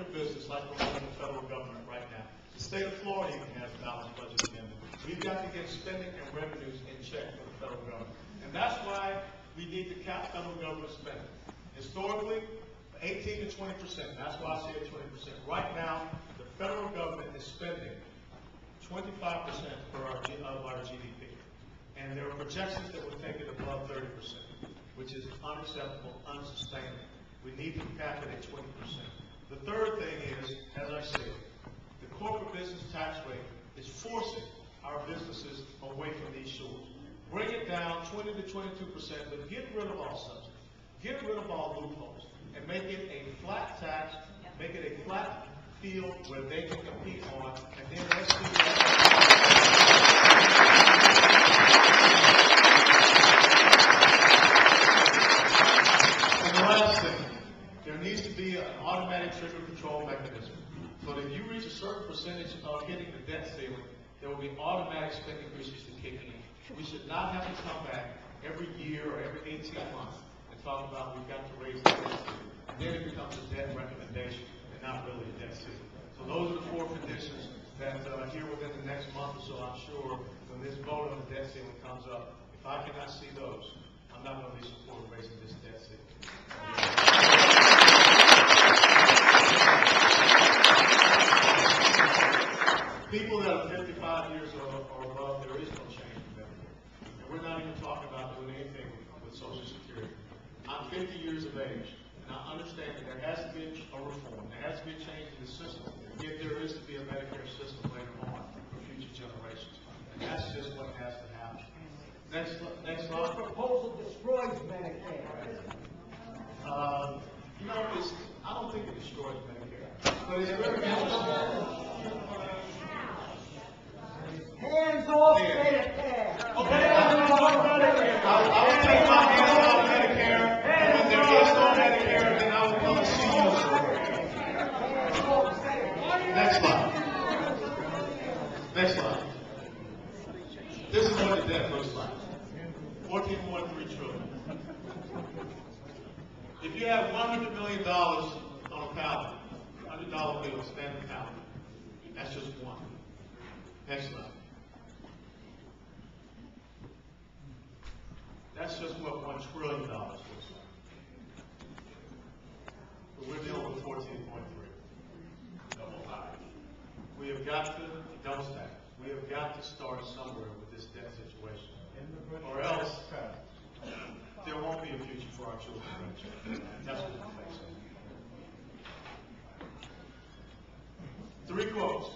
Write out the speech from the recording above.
your business like we're running the federal government right now. The state of Florida even has a balanced budget agenda. We've got to get spending and revenues in check for the federal government. And that's why we need to cap federal government spending. Historically, 18 to 20%. That's why I say 20%. Right now, the federal government is spending 25% of our GDP. And there are projections that would take it above 30%, which is unacceptable, unsustainable. We need to cap it at 20%. The third thing is, as I said, the corporate business tax rate is forcing our businesses away from these shores. Bring it down 20 to 22%, but get rid of all subsidies. Get rid of all loopholes and make it a flat tax, make it a flat field where they can compete on, and then let's do that. And the last thing, there needs to be an automatic trigger control mechanism. So that if you reach a certain percentage of hitting the debt ceiling, there will be automatic spend increases to kick in. We should not have to come back every year or every 18 months and talk about we've got to raise the debt ceiling. And then it becomes a debt recommendation and not really a debt ceiling. So those are the four conditions that here within the next month or so, I'm sure, when this vote on the debt ceiling comes up, if I cannot see those, I'm not going to be supporting raising this debt ceiling. People that are 55 years or above, there is no change in Medicare. And we're not even talking about doing anything with Social Security. I'm 50 years of age, and I understand that there has to be a reform. There has to be a change in the system. Yet there is to be a Medicare system later on for future generations. And that's just what has to happen. Next This slide. proposal destroys Medicare. I don't think it destroys Medicare. But it's very interesting. Hands off Medicare. Okay, I will take my hands off Medicare, and when there is no Medicare, then I will come and see you. Next slide. Next slide. This is what the debt looks like. 14.3 trillion. If you have $100 million on a pallet, $100 bill, standard pallet, that's just one. Next slide. That's just what $1 trillion looks like. But we're dealing with 14.3. Double high. We have got to, double stack. We have got to start somewhere with this debt situation. Or else, there won't be a future for our children. That's what we're facing. 3 quotes.